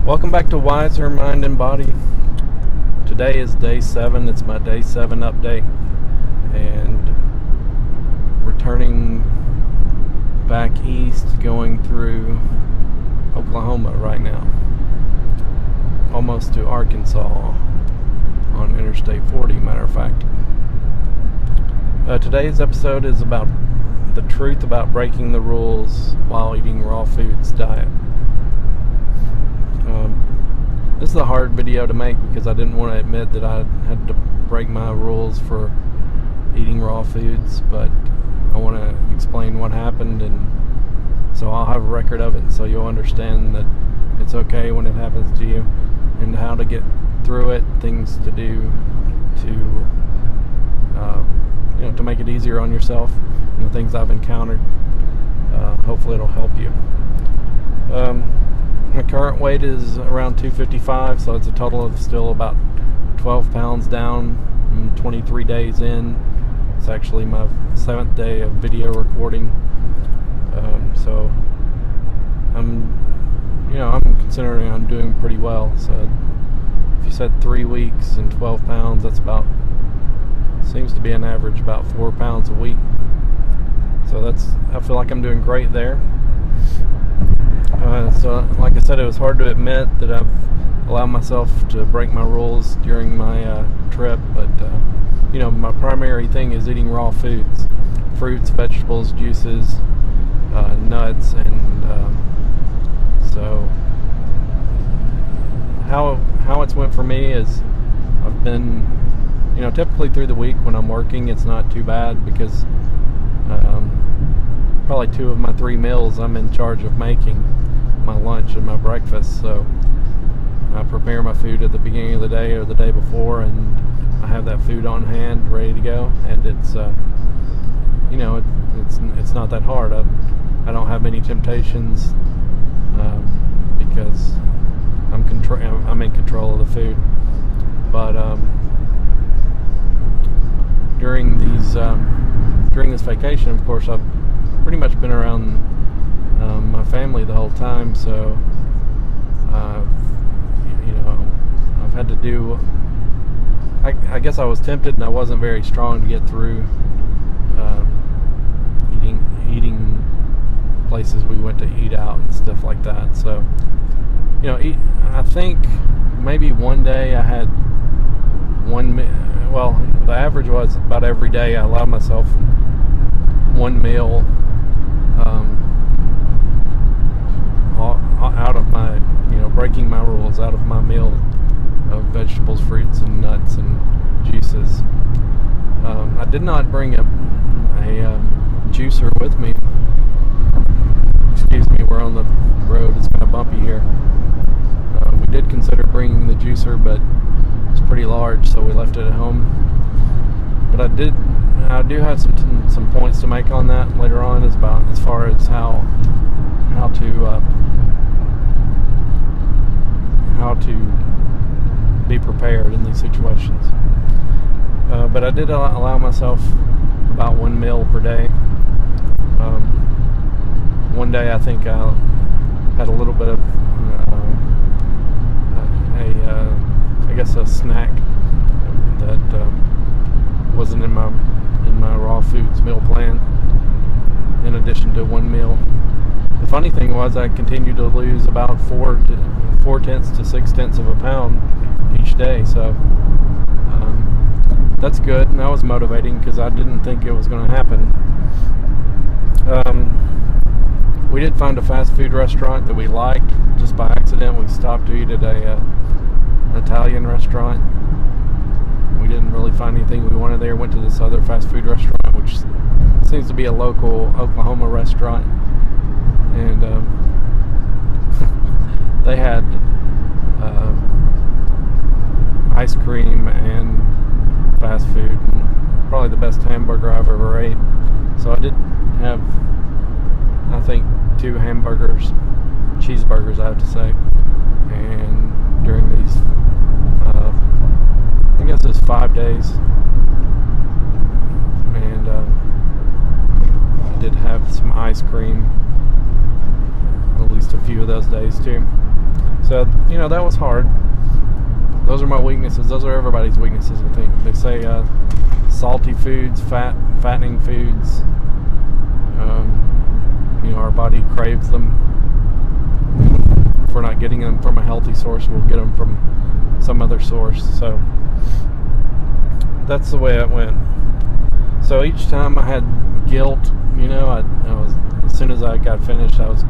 Welcome back to Wiser Mind and Body. Today is day 7. It's my day 7 update, and returning back east, going through Oklahoma right now, almost to Arkansas on Interstate 40, matter of fact. Today's episode is about the truth about breaking the rules while eating raw foods diet. This is a hard video to make because I didn't want to admit that I had to break my rules for eating raw foods, but I want to explain what happened, and so I'll have a record of it so you'll understand that it's okay when it happens to you, and how to get through it, things to do to to make it easier on yourself, and the things I've encountered. Hopefully it'll help you. My current weight is around 255, so it's a total of still about 12 pounds down. I'm 23 days in. It's actually my 7th day of video recording. So I'm considering I'm doing pretty well. So if you said 3 weeks and 12 pounds, that's seems to be an average about 4 pounds a week. So I feel like I'm doing great there. So like I said, it was hard to admit that I've allowed myself to break my rules during my trip, but my primary thing is eating raw foods, fruits, vegetables, juices, nuts, and so how it's went for me is I've been, typically through the week when I'm working, it's not too bad because probably 2 of my 3 meals I'm in charge of making, my lunch and my breakfast. So I prepare my food at the beginning of the day or the day before, and I have that food on hand ready to go, and it's it's not that hard. I don't have many temptations because I'm in control of the food. But during this vacation, of course, I've pretty much been around my family the whole time, so I've had to do. I guess I was tempted, and I wasn't very strong to get through eating places we went to eat out and stuff like that. So I think maybe one day I had the average was about every day I allowed myself one meal out of my, breaking my rules, out of my meal of vegetables, fruits, and nuts and juices. I did not bring a juicer with me. Excuse me, we're on the road, it's kind of bumpy here. We did consider bringing the juicer, but it's pretty large, so we left it at home. But I do have some points to make on that later on, as far as how to be prepared in these situations. But I did allow myself about 1 meal per day. One day I think I had a little bit of a snack that wasn't in my raw foods meal plan, in addition to 1 meal. The funny thing was I continued to lose about 4 tenths to 6 tenths of a pound each day, so that's good, and that was motivating because I didn't think it was going to happen. We did find a fast food restaurant that we liked just by accident. We stopped to eat at an Italian restaurant. We didn't really find anything we wanted there. Went to this other fast food restaurant, which seems to be a local Oklahoma restaurant, and they had ice cream and fast food, and probably the best hamburger I've ever ate. So I did have, I think, 2 cheeseburgers I have to say, and during these I guess it's 5 days, and I did have some ice cream at least a few of those days too. So, you know, that was hard. Those are my weaknesses. Those are everybody's weaknesses, I think. They say salty foods, fattening foods, you know, our body craves them. If we're not getting them from a healthy source, we'll get them from some other source. So that's the way it went. So each time I had guilt, you know, I was, as soon as I got finished, I was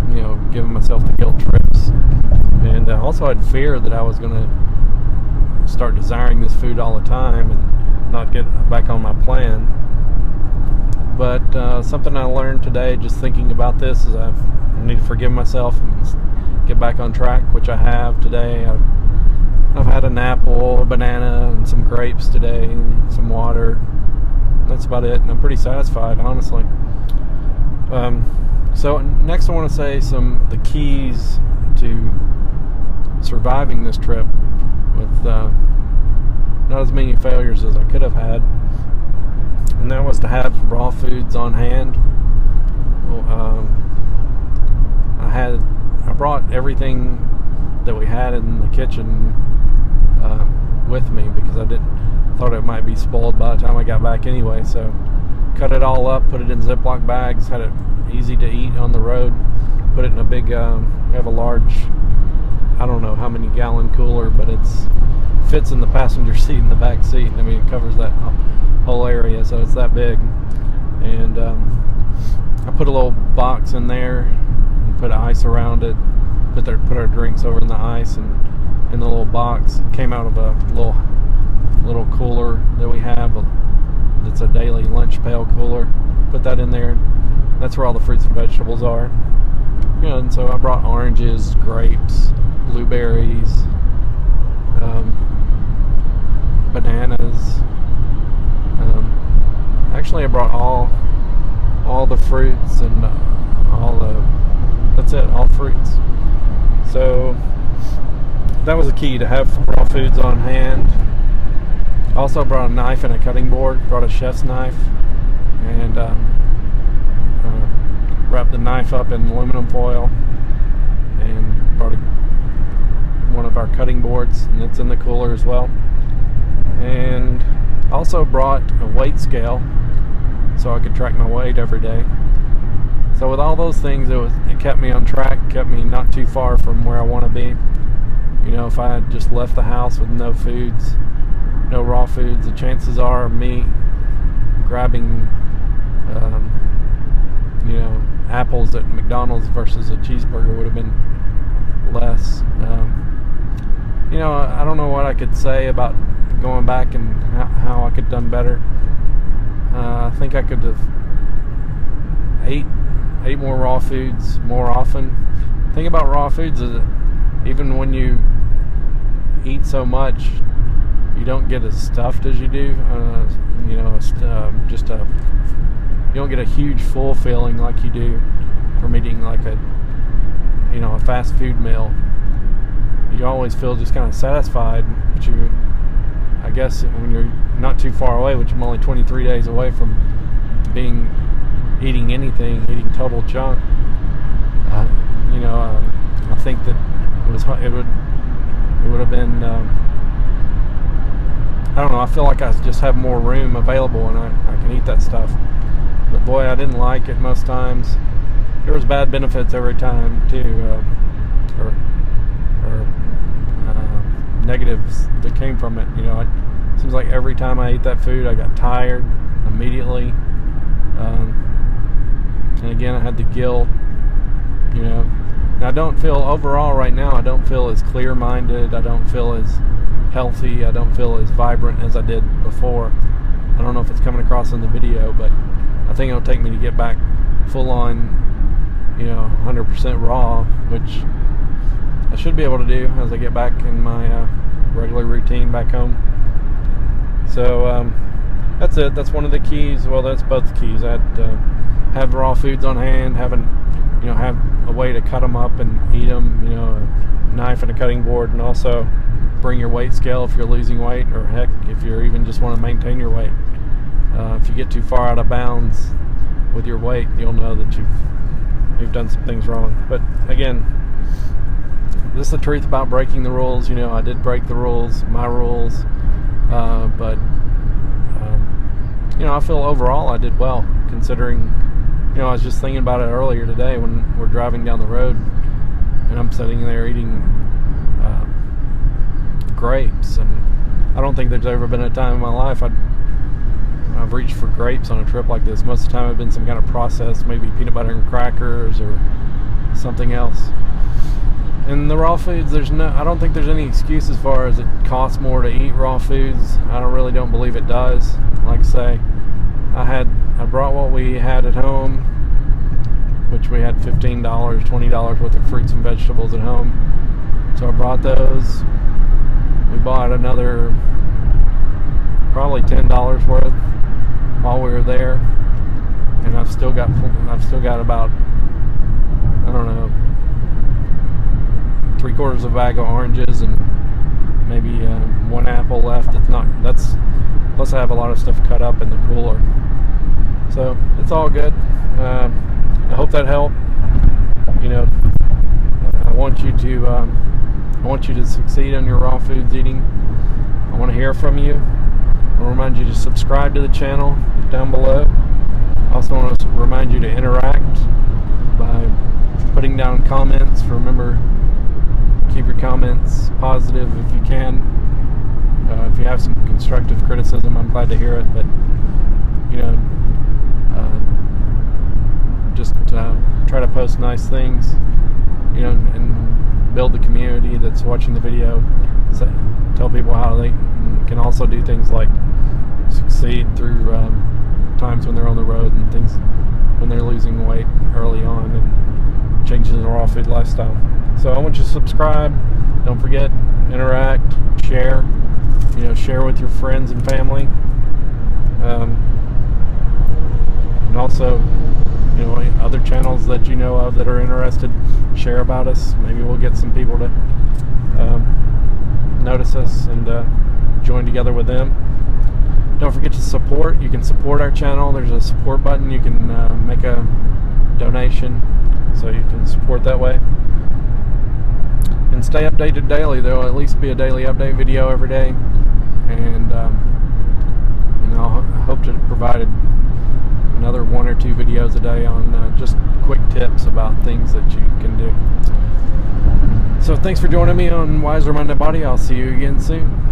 you know, giving myself the guilt trips. And also I had fear that I was going to start desiring this food all the time and not get back on my plan. But something I learned today, just thinking about this, is I need to forgive myself and get back on track, which I have today. I've had an apple, a banana, and some grapes today, some water. That's about it, and I'm pretty satisfied, honestly. So next I want to say the keys to surviving this trip with not as many failures as I could have had, and that was to have raw foods on hand. I brought everything that we had in the kitchen with me because I thought it might be spoiled by the time I got back anyway. So cut it all up, put it in Ziploc bags, had it easy to eat on the road. Put it in a big, we have a large, I don't know how many gallon cooler, but fits in the passenger seat and the back seat. I mean, it covers that whole area, so it's that big. And I put a little box in there and put ice around it. Put our drinks over in the ice and in the little box. It came out of a little cooler that we have. It's a daily lunch pail cooler. Put that in there. That's where all the fruits and vegetables are. Yeah, and so I brought oranges, grapes, blueberries, bananas. Actually, I brought all the fruits and all fruits. So that was a key, to have raw foods on hand. Also brought a knife and a cutting board. Brought a chef's knife and wrapped the knife up in aluminum foil, and brought one of our cutting boards, and it's in the cooler as well. And also brought a weight scale so I could track my weight every day. So with all those things, it kept me on track, kept me not too far from where I want to be. You know, if I had just left the house with no foods, no raw foods, the chances are me grabbing you know, apples at McDonald's versus a cheeseburger would have been less. You know, I don't know what I could say about going back and how I could have done better. I think I could have ate more raw foods more often. The thing about raw foods is that even when you eat so much, you don't get as stuffed as you do. You know, you don't get a huge full feeling like you do from eating like a fast food meal. You always feel just kind of satisfied, but I guess when you're not too far away, which I'm only 23 days away from eating anything, eating total junk, you know, I think that it would have been, I don't know, I feel like I just have more room available and I can eat that stuff. But boy, I didn't like it most times. There was bad benefits every time too, or negatives that came from it. You know, it seems like every time I ate that food, I got tired immediately. And again, I had the guilt. You know, and I don't feel overall right now. I don't feel as clear-minded. I don't feel as healthy. I don't feel as vibrant as I did before. I don't know if it's coming across in the video, but I think it'll take me to get back full on, you know, 100% raw, which I should be able to do as I get back in my regular routine back home. So that's it. That's one of the keys. Well, that's both keys. I had to have raw foods on hand, have a way to cut them up and eat them, you know, a knife and a cutting board, and also bring your weight scale if you're losing weight, or heck, if you even just want to maintain your weight. If you get too far out of bounds with your weight, you'll know that you've done some things wrong. But again, this is the truth about breaking the rules. You know, I did break the rules, my rules, but you know, I feel overall I did well, considering, you know, I was just thinking about it earlier today when we're driving down the road and I'm sitting there eating grapes, and I don't think there's ever been a time in my life I've reached for grapes on a trip like this. Most of the time I've been some kind of processed, maybe peanut butter and crackers or something else. And the raw foods, I don't think there's any excuse as far as it costs more to eat raw foods. I don't believe it does. Like I say, I brought what we had at home, which we had $15, $20 worth of fruits and vegetables at home. So I brought those. We bought another probably $10 worth while we were there, and I've still got about, I don't know, 3/4 of a bag of oranges and maybe one apple left. Plus I have a lot of stuff cut up in the cooler, so it's all good. I hope that helped. You know, I want you to succeed on your raw foods eating. I want to hear from you. I want to remind you to subscribe to the channel down below. I also want to remind you to interact by putting down comments. Remember, keep your comments positive if you can. If you have some constructive criticism, I'm glad to hear it. But you know, just try to post nice things. You know, and build the community that's watching the video. Tell people how they can also do things like succeed through times when they're on the road and things when they're losing weight early on and changing the raw food lifestyle. So I want you to subscribe. Don't forget, interact, share. You know, share with your friends and family. And also, you know, other channels that you know of that are interested, share about us. Maybe we'll get some people to notice us and join together with them. Don't forget to support. You can support our channel. There's a support button. You can make a donation, so you can support that way. And stay updated daily. There will at least be a daily update video every day, and I'll hope to provide another 1 or 2 videos a day on just quick tips about things that you can do. So thanks for joining me on Wiser Mind and Body. I'll see you again soon.